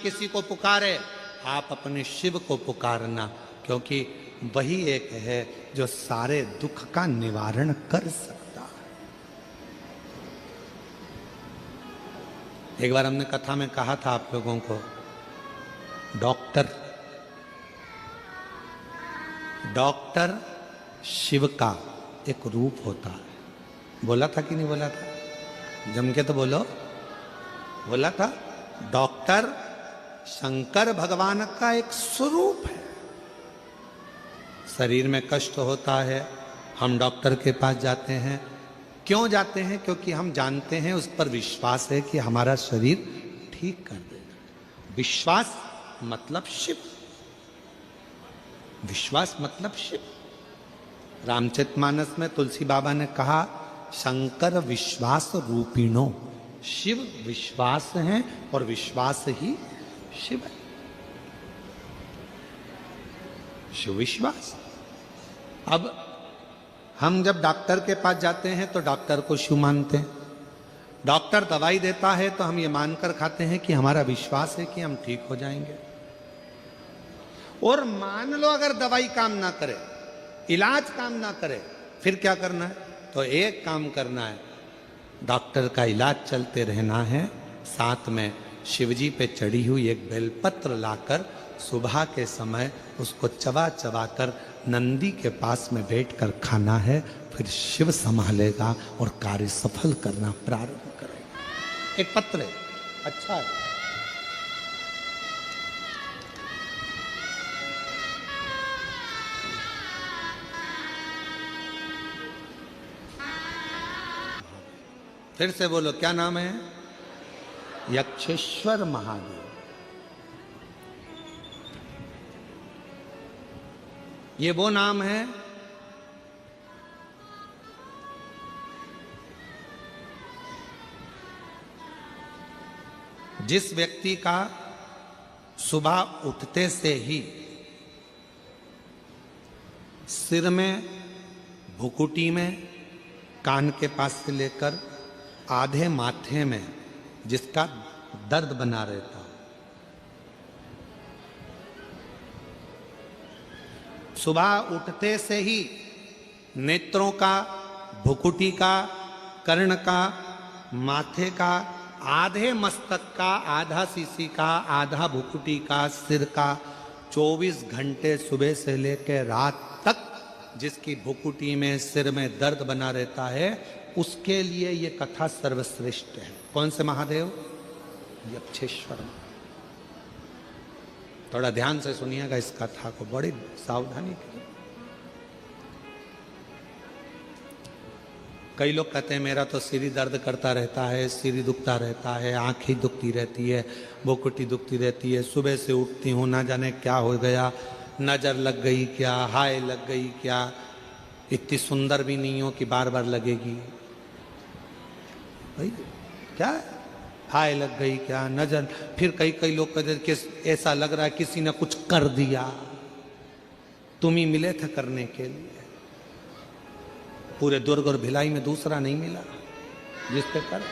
किसी को पुकारे, आप अपने शिव को पुकारना, क्योंकि वही एक है जो सारे दुख का निवारण कर सकता है। एक बार हमने कथा में कहा था आप लोगों को, डॉक्टर शिव का एक रूप होता है। बोला था कि नहीं बोला था? जम के तो बोलो। बोला था, डॉक्टर शंकर भगवान का एक स्वरूप है। शरीर में कष्ट होता है, हम डॉक्टर के पास जाते हैं। क्यों जाते हैं? क्योंकि हम जानते हैं, उस पर विश्वास है कि हमारा शरीर ठीक कर देगा। विश्वास मतलब शिव, विश्वास मतलब शिव। रामचरितमानस में तुलसी बाबा ने कहा, शंकर विश्वास रूपिणो, शिव विश्वास है और विश्वास ही शिव है। शिव विश्वास। अब हम जब डॉक्टर के पास जाते हैं तो डॉक्टर को शिव मानते हैं। डॉक्टर दवाई देता है तो हम ये मानकर खाते हैं कि हमारा विश्वास है कि हम ठीक हो जाएंगे। और मान लो अगर दवाई काम ना करे, इलाज काम ना करे, फिर क्या करना है? तो एक काम करना है, डॉक्टर का इलाज चलते रहना है, साथ में शिवजी पे चढ़ी हुई एक बेलपत्र लाकर सुबह के समय उसको चबा चबा कर नंदी के पास में बैठकर खाना है। फिर शिव संभालेगा और कार्य सफल करना प्रारंभ करेगा। एक पत्र है, अच्छा है। फिर से बोलो, क्या नाम है? यक्षेश्वर महादेव। ये वो नाम है जिस व्यक्ति का सुबह उठते से ही सिर में, भुकुटी में, कान के पास से लेकर आधे माथे में जिसका दर्द बना रहता, सुबह उठते से ही नेत्रों का, भुकुटी का, कर्ण का, माथे का, आधे मस्तक का, आधा सीसी का, आधा भुकुटी का, सिर का, 24 घंटे सुबह से लेकर रात तक जिसकी भुकुटी में, सिर में दर्द बना रहता है, उसके लिए ये कथा सर्वश्रेष्ठ है। कौन से महादेव? यक्षेश्वर। थोड़ा ध्यान से सुनिएगा इस कथा को, बड़ी सावधानी के। कई लोग कहते हैं मेरा तो सिर दर्द करता रहता है, सिर दुखता रहता है, आंखें दुखती रहती है, भुकुटी दुखती रहती है, सुबह से उठती हूँ ना जाने क्या हो गया, नजर लग गई क्या, हाय लग गई क्या, इतनी सुंदर भी नहीं हो कि बार बार लगेगी। भाई क्या है? हाय लग गई क्या, नजर। फिर कई लोग कहते कि ऐसा लग रहा है किसी ने कुछ कर दिया, तुम ही मिले थे करने के लिए। पूरे दुर्ग और भिलाई में दूसरा नहीं मिला जिस पे कर।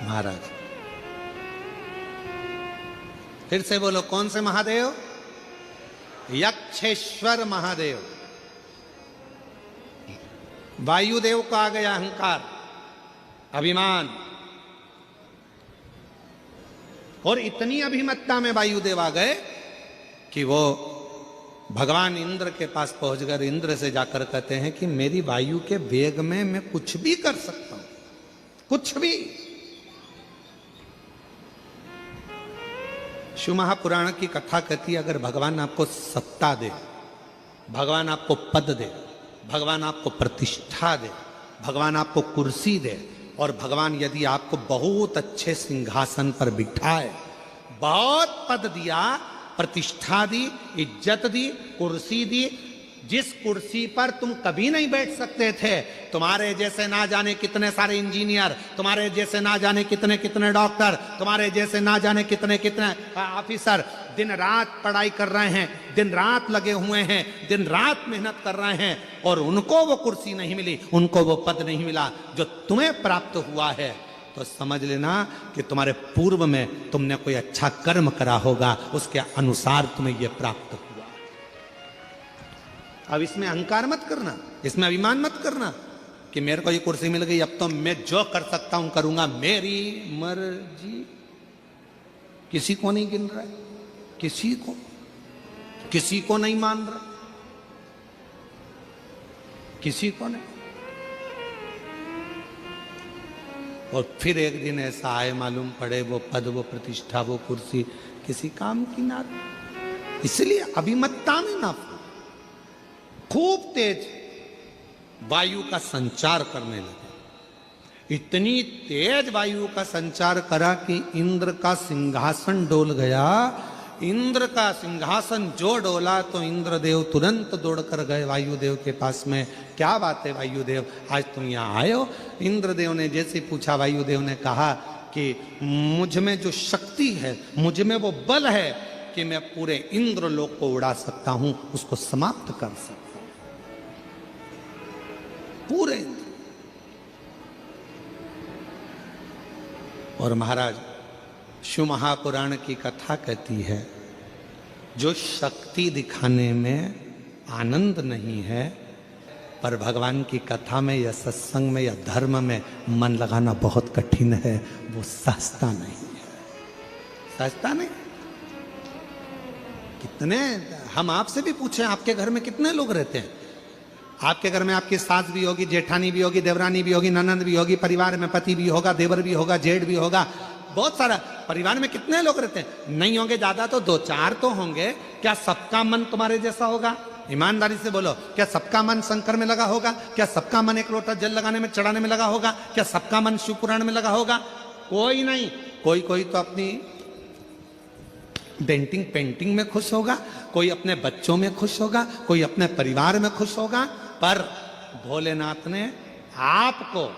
महाराज फिर से बोलो, कौन से महादेव? यक्षेश्वर महादेव। वायुदेव को आ गया अहंकार, अभिमान, और इतनी अभिमत्ता में वायुदेव आ गए कि वो भगवान इंद्र के पास पहुंच गए। इंद्र से जाकर कहते हैं कि मेरी वायु के वेग में मैं कुछ भी कर सकता हूं, कुछ भी। शिव महापुराण की कथा कहती है, अगर भगवान आपको सत्ता दे, भगवान आपको पद दे, भगवान आपको प्रतिष्ठा दे, भगवान आपको कुर्सी दे, और भगवान यदि आपको बहुत अच्छे सिंहासन पर बिठाए, बहुत पद दिया, प्रतिष्ठा दी, इज्जत दी, कुर्सी दी, जिस कुर्सी पर तुम कभी नहीं बैठ सकते थे, तुम्हारे जैसे ना जाने कितने सारे इंजीनियर, तुम्हारे जैसे ना जाने कितने कितने डॉक्टर, तुम्हारे जैसे ना जाने कितने कितने ऑफिसर दिन रात पढ़ाई कर रहे हैं, दिन रात लगे हुए हैं, दिन रात मेहनत कर रहे हैं, और उनको वो कुर्सी नहीं मिली, उनको वो पद नहीं मिला जो तुम्हें प्राप्त हुआ है। तो समझ लेना कि तुम्हारे पूर्व में तुमने कोई अच्छा कर्म करा होगा, उसके अनुसार तुम्हें यह प्राप्त हुआ। अब इसमें अहंकार मत करना, इसमें अभिमान मत करना कि मेरे को ये कुर्सी मिल गई, अब तो मैं जो कर सकता हूं करूंगा, मेरी मर्जी। किसी को नहीं गिन रहा है, किसी को नहीं मान रहा, किसी को नहीं। और फिर एक दिन ऐसा आए, मालूम पड़े वो पद, वो प्रतिष्ठा, वो कुर्सी किसी काम की ना। इसलिए अभिमत्ता में ना, खूब तेज वायु का संचार करने लगे। इतनी तेज वायु का संचार करा कि इंद्र का सिंहासन डोल गया। इंद्र का सिंहासन जो डोला तो इंद्रदेव तुरंत दौड़कर गए वायुदेव के पास में। क्या बात है वायुदेव, आज तुम यहाँ आए हो? इंद्रदेव ने जैसे पूछा, वायुदेव ने कहा कि मुझ में जो शक्ति है, मुझ में वो बल है कि मैं पूरे इंद्रलोक को उड़ा सकता हूं, उसको समाप्त कर सकता हूं, पूरे इंद्र। और महाराज, शिव महापुराण की कथा कहती है, जो शक्ति दिखाने में आनंद नहीं है, पर भगवान की कथा में या सत्संग में या धर्म में मन लगाना बहुत कठिन है, वो सस्ता नहीं है, सस्ता नहीं। कितने, हम आपसे भी पूछें, आपके घर में कितने लोग रहते हैं? आपके घर में आपकी सास भी होगी, जेठानी भी होगी, देवरानी भी होगी, ननंद भी होगी, परिवार में पति भी होगा, देवर भी होगा, जेठ भी होगा, बहुत सारा। परिवार में कितने लोग रहते हैं? नहीं होंगे ज्यादा तो 2-4 तो होंगे। क्या सबका मन तुम्हारे जैसा होगा? ईमानदारी से बोलो, क्या सबका मन शंकर में लगा होगा? क्या सबका मन एक लोटा जल लगाने में, चढ़ाने में लगा होगा? क्या सबका मन शिव पुराण में लगा होगा? कोई नहीं। कोई कोई तो अपनी डेंटिंग पेंटिंग में खुश होगा, कोई अपने बच्चों में खुश होगा, कोई अपने परिवार में खुश होगा। पर भोलेनाथ ने आपको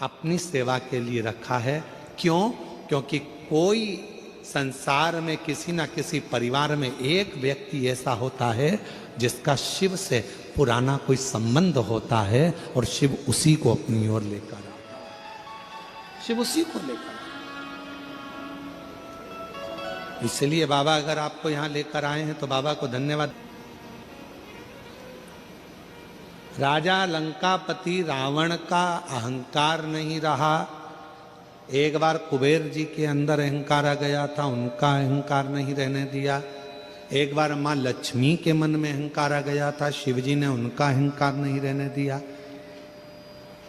अपनी सेवा के लिए रखा है। क्यों? क्योंकि कोई संसार में किसी ना किसी परिवार में एक व्यक्ति ऐसा होता है जिसका शिव से पुराना कोई संबंध होता है, और शिव उसी को अपनी ओर लेकर आता है, शिव उसी को लेकर। इसलिए बाबा अगर आपको यहां लेकर आए हैं तो बाबा को धन्यवाद। राजा लंकापति रावण का अहंकार नहीं रहा। एक बार कुबेर जी के अंदर अहंकार आ गया था, उनका अहंकार नहीं रहने दिया। एक बार मां लक्ष्मी के मन में अहंकार आ गया था, शिवजी ने उनका अहंकार नहीं रहने दिया।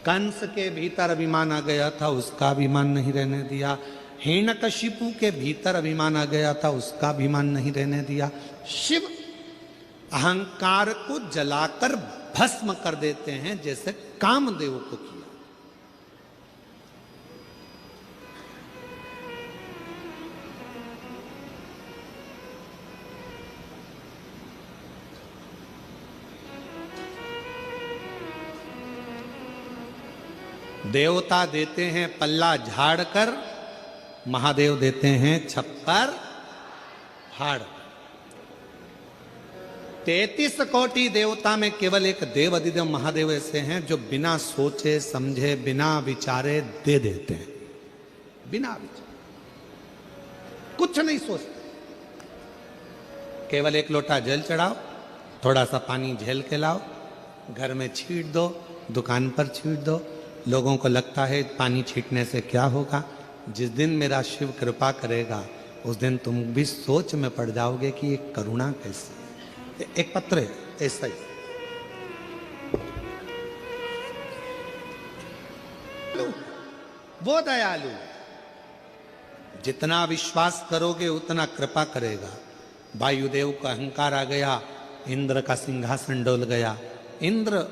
कंस के भीतर अभिमान आ गया था, उसका अभिमान नहीं रहने दिया। हिरण्यकशिपु के भीतर अभिमान आ गया था, उसका अभिमान नहीं रहने दिया। शिव अहंकार को जलाकर भस्म कर देते हैं, जैसे कामदेव को किया। देवता देते हैं पल्ला झाड़कर, महादेव देते हैं छप्पर फाड़। 33 कोटि देवता में केवल एक देव अधिदेव महादेव ऐसे हैं जो बिना सोचे समझे, बिना विचारे दे देते हैं। बिना विचारे, कुछ नहीं सोचते। केवल एक लोटा जल चढ़ाओ, थोड़ा सा पानी झेल के लाओ, घर में छीट दो, दुकान पर छीट दो। लोगों को लगता है पानी छीटने से क्या होगा। जिस दिन मेरा शिव कृपा करेगा, उस दिन तुम भी सोच में पड़ जाओगे कि ये करुणा कैसी। एक पत्र है ऐसा ही, वो दयालु, जितना विश्वास करोगे उतना कृपा करेगा। वायुदेव का अहंकार आ गया, इंद्र का सिंहासन डोल गया, इंद्र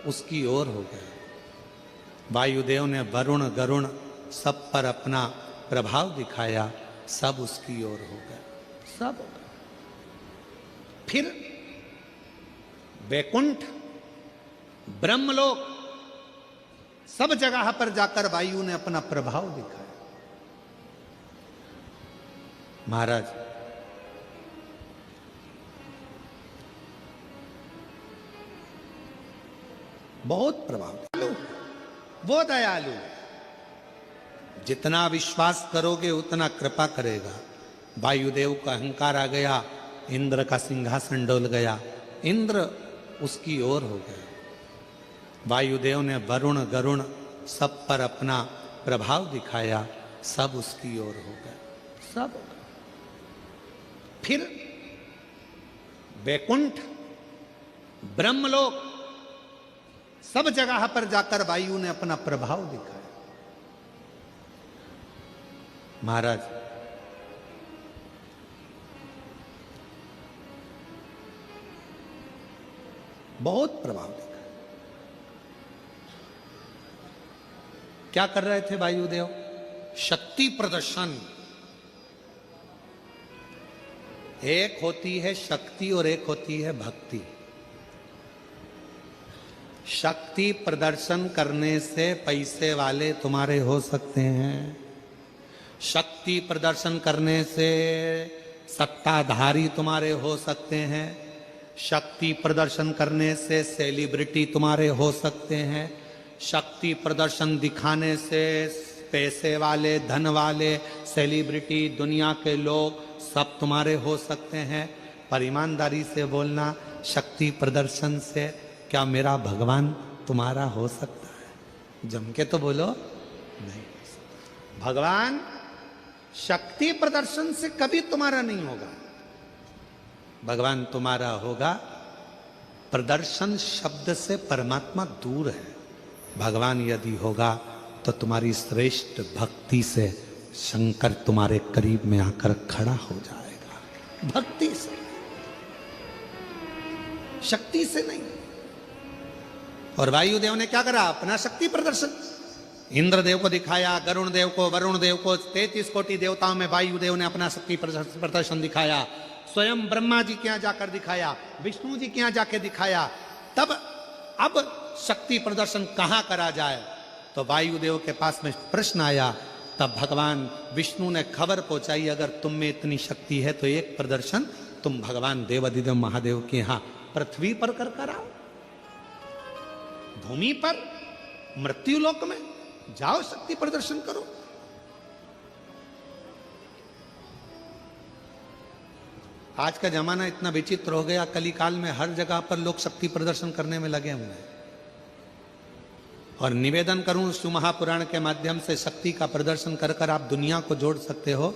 उसकी ओर हो गया। वायुदेव ने वरुण गरुण सब पर अपना प्रभाव दिखाया, सब उसकी ओर हो गए, सब हो गए। फिर वैकुंठ, ब्रह्मलोक, सब जगह पर जाकर वायु ने अपना प्रभाव दिखाया। महाराज, बहुत प्रभाव, वो दयालु, जितना विश्वास करोगे उतना कृपा करेगा। वायुदेव का अहंकार आ गया, इंद्र का सिंहासन डोल गया, इंद्र उसकी ओर हो गया। वायुदेव ने वरुण गरुण सब पर अपना प्रभाव दिखाया, सब उसकी ओर हो गए, सब। फिर वैकुंठ, ब्रह्मलोक, सब जगह पर जाकर वायु ने अपना प्रभाव दिखाया। महाराज, बहुत प्रभाव दिखाया। क्या कर रहे थे वायुदेव? शक्ति प्रदर्शन। एक होती है शक्ति और एक होती है भक्ति। शक्ति प्रदर्शन करने से पैसे वाले तुम्हारे हो सकते हैं, शक्ति प्रदर्शन करने से सत्ताधारी तुम्हारे हो सकते हैं, शक्ति प्रदर्शन करने से सेलिब्रिटी तुम्हारे हो सकते हैं, शक्ति प्रदर्शन दिखाने से पैसे वाले, धन वाले, सेलिब्रिटी, दुनिया के लोग सब तुम्हारे हो सकते हैं। पर ईमानदारी से बोलना, शक्ति प्रदर्शन से क्या मेरा भगवान तुम्हारा हो सकता है? जम के तो बोलो, नहीं हो सकता। भगवान शक्ति प्रदर्शन से कभी तुम्हारा नहीं होगा। भगवान तुम्हारा होगा, प्रदर्शन शब्द से परमात्मा दूर है। भगवान यदि होगा तो तुम्हारी श्रेष्ठ भक्ति से शंकर तुम्हारे करीब में आकर खड़ा हो जाएगा। भक्ति से, शक्ति से नहीं। और वायुदेव ने क्या करा? अपना शक्ति प्रदर्शन इंद्रदेव को दिखाया, गरुण देव को, वरुण देव को, 33 कोटि देवताओं में वायुदेव ने अपना शक्ति प्रदर्शन दिखाया। स्वयं ब्रह्मा जी के यहां जाकर दिखाया, विष्णु जी के यहां जाके दिखाया। तब अब शक्ति प्रदर्शन कहां करा जाए? तो वायुदेव के पास में प्रश्न आया। तब भगवान विष्णु ने खबर पहुंचाई, अगर तुम में इतनी शक्ति है तो एक प्रदर्शन तुम भगवान देवाधिदेव महादेव के यहां पृथ्वी पर कर कर आओ, भूमि पर, मृत्युलोक में जाओ, शक्ति प्रदर्शन करो। आज का जमाना इतना विचित्र हो गया, कली काल में हर जगह पर लोग शक्ति प्रदर्शन करने में लगे हुए हैं। और निवेदन करूं शिव महापुराण के माध्यम से, शक्ति का प्रदर्शन कर कर आप दुनिया को जोड़ सकते हो,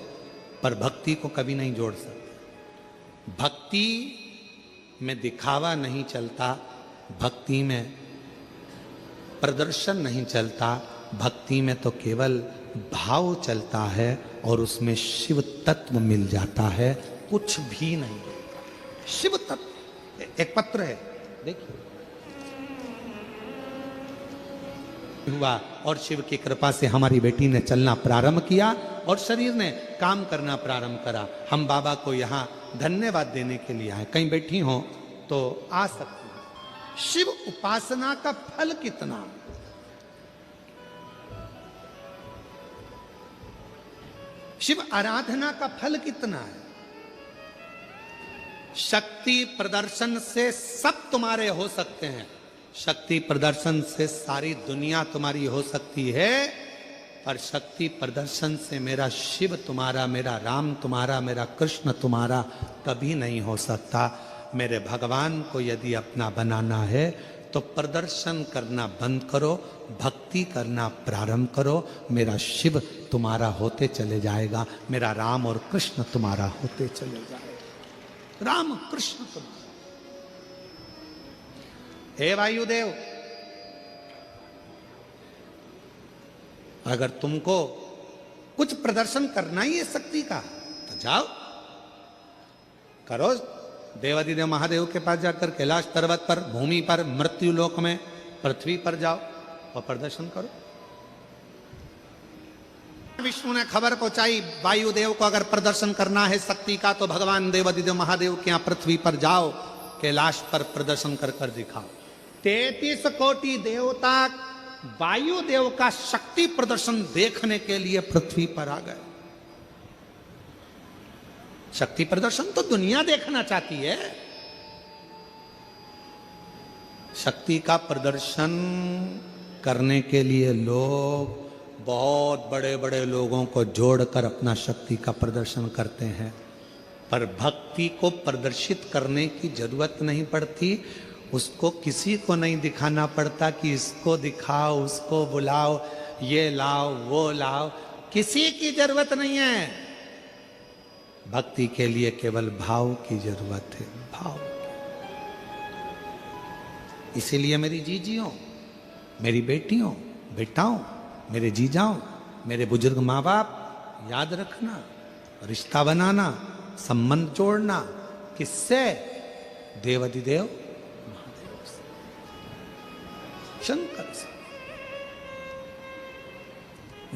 पर भक्ति को कभी नहीं जोड़ सकते। भक्ति में दिखावा नहीं चलता, भक्ति में प्रदर्शन नहीं चलता, भक्ति में तो केवल भाव चलता है और उसमें शिव तत्व मिल जाता है, कुछ भी नहीं। शिव तत्व। एक पत्र है, देखिए, हुआ और शिव की कृपा से हमारी बेटी ने चलना प्रारंभ किया और शरीर ने काम करना प्रारंभ करा। हम बाबा को यहाँ धन्यवाद देने के लिए आए। कहीं बैठी हो तो आ सकती है। शिव उपासना का फल कितना, शिव आराधना का फल कितना है। शक्ति प्रदर्शन से सब तुम्हारे हो सकते हैं, शक्ति प्रदर्शन से सारी दुनिया तुम्हारी हो सकती है, पर शक्ति प्रदर्शन से मेरा शिव तुम्हारा, मेरा राम तुम्हारा, मेरा कृष्ण तुम्हारा कभी नहीं हो सकता। मेरे भगवान को यदि अपना बनाना है तो प्रदर्शन करना बंद करो, भक्ति करना प्रारंभ करो। मेरा शिव तुम्हारा होते चले जाएगा, मेरा राम और कृष्ण तुम्हारा होते चले जाएगा। राम कृष्ण तुम्हारा। हे वायुदेव, अगर तुमको कुछ प्रदर्शन करना ही है शक्ति का तो जाओ करो। देवाधिदेव महादेव के पास जाकर कैलाश पर्वत पर, भूमि पर, मृत्यु लोक में, पृथ्वी पर जाओ और प्रदर्शन करो। विष्णु ने खबर पहुंचाई वायुदेव को, अगर प्रदर्शन करना है शक्ति का तो भगवान देवाधिदेव महादेव के यहां पृथ्वी पर जाओ। कैलाश पर प्रदर्शन कर कर दिखाओ। 33 कोटि देवता वायुदेव का शक्ति प्रदर्शन देखने के लिए पृथ्वी पर आ गए। शक्ति प्रदर्शन तो दुनिया देखना चाहती है। शक्ति का प्रदर्शन करने के लिए लोग बहुत बड़े बड़े लोगों को जोड़कर अपना शक्ति का प्रदर्शन करते हैं, पर भक्ति को प्रदर्शित करने की जरूरत नहीं पड़ती। उसको किसी को नहीं दिखाना पड़ता कि इसको दिखाओ, उसको बुलाओ, ये लाओ, वो लाओ, किसी की जरूरत नहीं है। भक्ति के लिए केवल भाव की जरूरत है, भाव। इसीलिए मेरी जीजियों, मेरी बेटियों, बेटाओं, मेरे जीजाओं, मेरे बुजुर्ग माँ बाप, याद रखना, रिश्ता बनाना, संबंध जोड़ना किससे? देवाधिदेव महादेव से, शंकर से।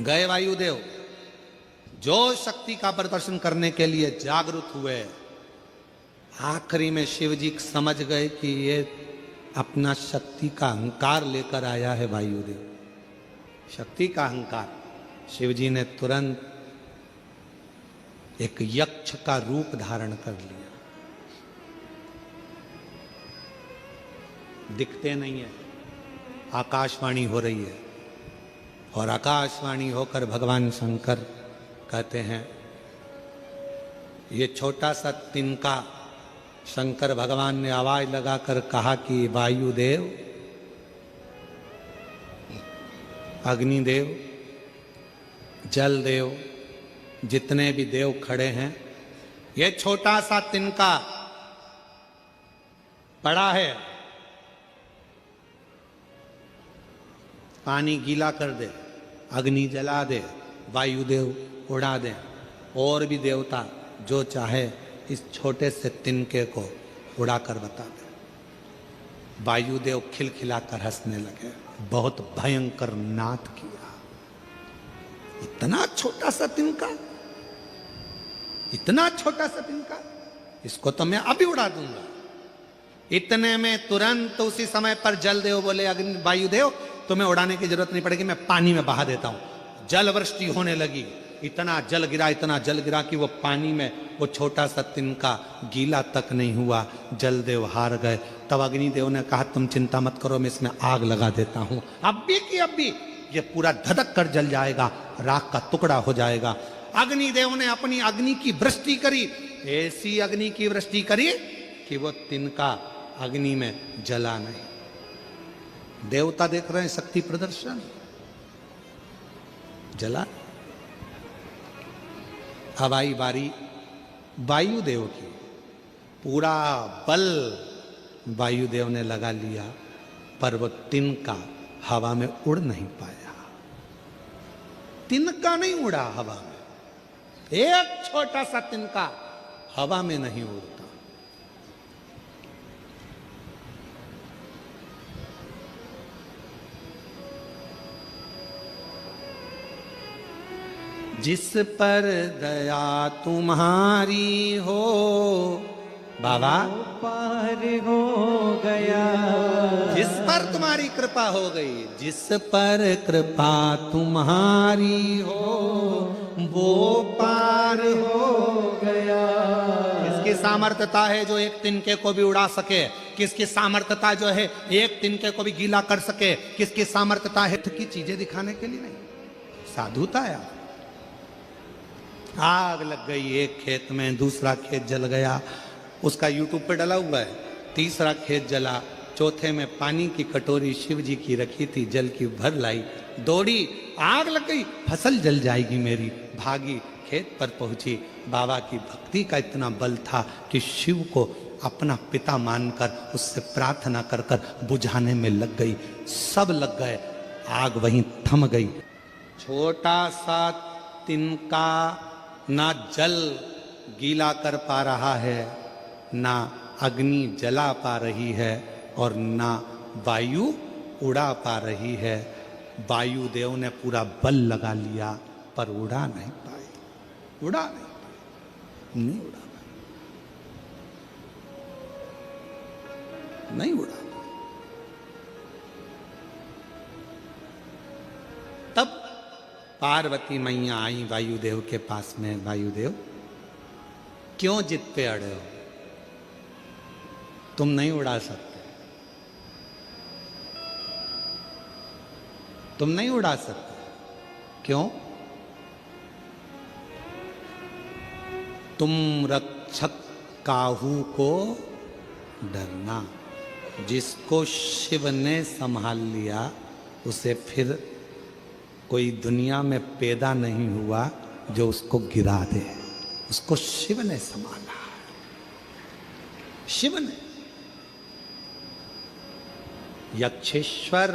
गए वायुदेव, जो शक्ति का प्रदर्शन करने के लिए जागरूक हुए, आखिरी में शिव जी समझ गए कि ये अपना शक्ति का अहंकार लेकर आया है वायुदेव, शक्ति का अहंकार। शिव जी ने तुरंत एक यक्ष का रूप धारण कर लिया। दिखते नहीं है, आकाशवाणी हो रही है, और आकाशवाणी होकर भगवान शंकर कहते हैं, ये छोटा सा तिनका, शंकर भगवान ने आवाज लगाकर कहा कि वायुदेव, अग्निदेव, जल देव, जितने भी देव खड़े हैं, ये छोटा सा तिनका पड़ा है, पानी गीला कर दे, अग्नि जला दे, वायुदेव उड़ा दे, और भी देवता जो चाहे इस छोटे से तिनके को उड़ाकर बता दे। वायुदेव खिलखिलाकर हंसने लगे, बहुत भयंकर नाद किया। इतना छोटा सा तिनका, इतना छोटा सा तिनका, इसको तो मैं अभी उड़ा दूंगा। इतने में तुरंत उसी समय पर जलदेव बोले, अग्नि वायुदेव तुम्हें उड़ाने की जरूरत नहीं पड़ेगी, मैं पानी में बहा देता हूं। जल वृष्टि होने लगी, इतना जल गिरा, इतना जल गिरा कि वो पानी में वो छोटा सा तिनका गीला तक नहीं हुआ। जलदेव हार गए। तब अग्निदेव ने कहा, तुम चिंता मत करो, मैं इसमें आग लगा देता हूं, अब भी की अब भी ये पूरा धधक कर जल जाएगा, राख का टुकड़ा हो जाएगा। अग्निदेव ने अपनी अग्नि की वृष्टि करी, ऐसी अग्नि की वृष्टि करी कि वो तिनका अग्नि में जला नहीं। देवता देख रहे हैं शक्ति प्रदर्शन, जला। अब आई बारी वायुदेव की, पूरा बल वायुदेव ने लगा लिया, पर वो तिनका हवा में उड़ नहीं पाया। तिनका नहीं उड़ा हवा में, एक छोटा सा तिनका हवा में नहीं उड़ता। जिस पर दया तुम्हारी हो बाबा पार हो गया, जिस पर तुम्हारी कृपा हो गई, जिस पर कृपा तुम्हारी हो वो पार हो गया। किसकी सामर्थ्यता है जो एक तिनके को भी उड़ा सके? किसकी सामर्थ्यता जो है एक तिनके को भी गीला कर सके? किसकी सामर्थ्यता है की चीजें दिखाने के लिए नहीं, साधुता है। आग लग गई एक खेत में, दूसरा खेत जल गया, उसका यूट्यूब पे डला हुआ है। तीसरा खेत जला, चौथे में पानी की कटोरी शिव जी की रखी थी, जल की भर लाई, दौड़ी, आग लग गई, फसल जल जाएगी मेरी, भागी, खेत पर पहुंची। बाबा की भक्ति का इतना बल था कि शिव को अपना पिता मानकर उससे प्रार्थना कर कर बुझाने में लग गई। सब लग गए, आग वहीं थम गई। छोटा सा तिनका ना जल गीला कर पा रहा है, ना अग्नि जला पा रही है, और ना वायु उड़ा पा रही है। वायुदेव ने पूरा बल लगा लिया पर उड़ा नहीं पाए, उड़ा नहीं पाए, नहीं उड़ा पाए। नहीं उड़ा। तब पार्वती मैया आई वायुदेव के पास में, वायुदेव क्यों जिद पे अड़े हो, तुम नहीं उड़ा सकते, तुम नहीं उड़ा सकते। क्यों? तुम रक्षक काहू को डरना, जिसको शिव ने संभाल लिया उसे फिर कोई दुनिया में पैदा नहीं हुआ जो उसको गिरा दे। उसको शिव ने संभाला, शिव ने। यक्षेश्वर,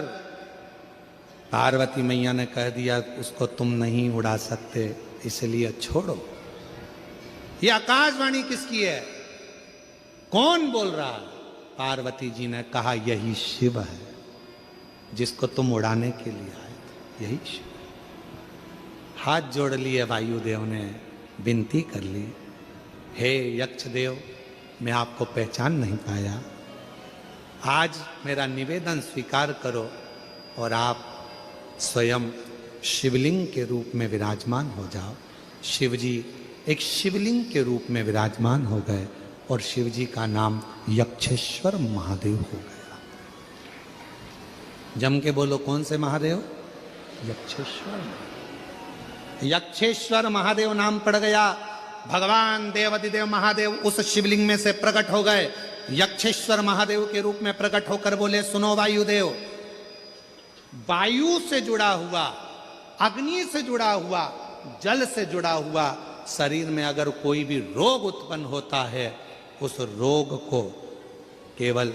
पार्वती मैया ने कह दिया उसको तुम नहीं उड़ा सकते, इसलिए छोड़ो। ये आकाशवाणी किसकी है? कौन बोल रहा है? पार्वती जी ने कहा यही शिव है जिसको तुम उड़ाने के लिए आए थे, यही शिव। हाथ जोड़ लिए वायुदेव ने, विनती कर ली, हे यक्ष देव, मैं आपको पहचान नहीं पाया, आज मेरा निवेदन स्वीकार करो और आप स्वयं शिवलिंग के रूप में विराजमान हो जाओ। शिव जी एक शिवलिंग के रूप में विराजमान हो गए और शिव जी का नाम यक्षेश्वर महादेव हो गया। जम के बोलो, कौन से महादेव? यक्षेश्वर। यक्षेश्वर महादेव नाम पड़ गया। भगवान देवाधिदेव महादेव उस शिवलिंग में से प्रकट हो गए, यक्षेश्वर महादेव के रूप में प्रकट होकर बोले, सुनो वायुदेव, वायु से जुड़ा हुआ, अग्नि से जुड़ा हुआ, जल से जुड़ा हुआ शरीर में अगर कोई भी रोग उत्पन्न होता है, उस रोग को केवल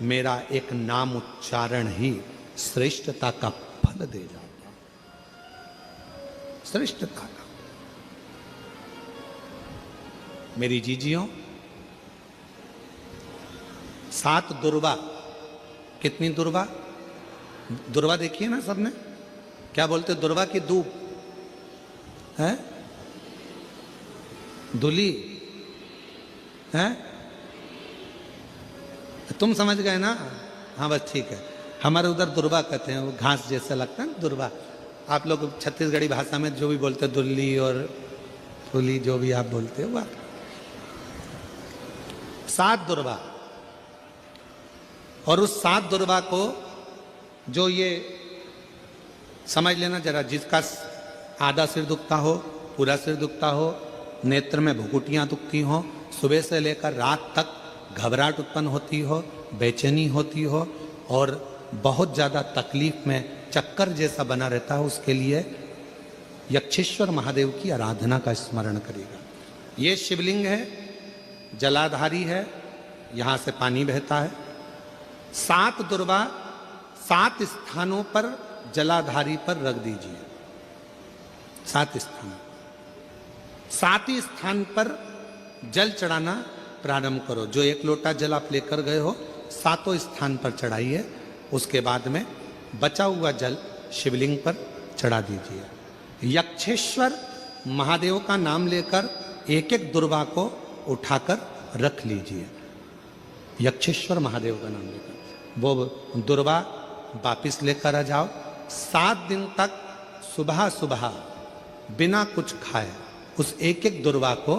मेरा एक नाम उच्चारण ही श्रेष्ठता का फल दे जाता। श्रेष्ठता का। मेरी जीजियों, 7 दुर्वा। कितनी दुर्वा? दुर्वा देखिए ना सबने, क्या बोलते? दुर्वा की दूब है, दुली है, तुम समझ गए ना? हाँ बस ठीक है। हमारे उधर दुर्वा कहते हैं, वो घास जैसा लगता है ना दुर्वा। आप लोग छत्तीसगढ़ी भाषा में जो भी बोलते हैं, दुल्ली और फुली, जो भी आप बोलते हो, वह 7 दुर्वा। और उस 7 दुर्वा को जो ये समझ लेना जरा, जिसका आधा सिर दुखता हो, पूरा सिर दुखता हो, नेत्र में भुकुटियां दुखती हो, सुबह से लेकर रात तक घबराहट उत्पन्न होती हो, बेचैनी होती हो और बहुत ज़्यादा तकलीफ में चक्कर जैसा बना रहता है, उसके लिए यक्षेश्वर महादेव की आराधना का स्मरण करेगा। ये शिवलिंग है, जलाधारी है, यहाँ से पानी बहता है। 7 दुर्वा 7 स्थानों पर जलाधारी पर रख दीजिए। 7 स्थान, 7 ही स्थान पर जल चढ़ाना प्रारंभ करो। जो 1 लोटा जल आप लेकर गए हो, 7 स्थान पर चढ़ाइए। उसके बाद में बचा हुआ जल शिवलिंग पर चढ़ा दीजिए। यक्षेश्वर महादेव का नाम लेकर एक एक दुर्वा को उठाकर रख लीजिए। यक्षेश्वर महादेव का नाम लेकर वो दुर्वा वापिस लेकर आ जाओ। 7 दिन तक सुबह सुबह बिना कुछ खाए उस एक एक दुर्वा को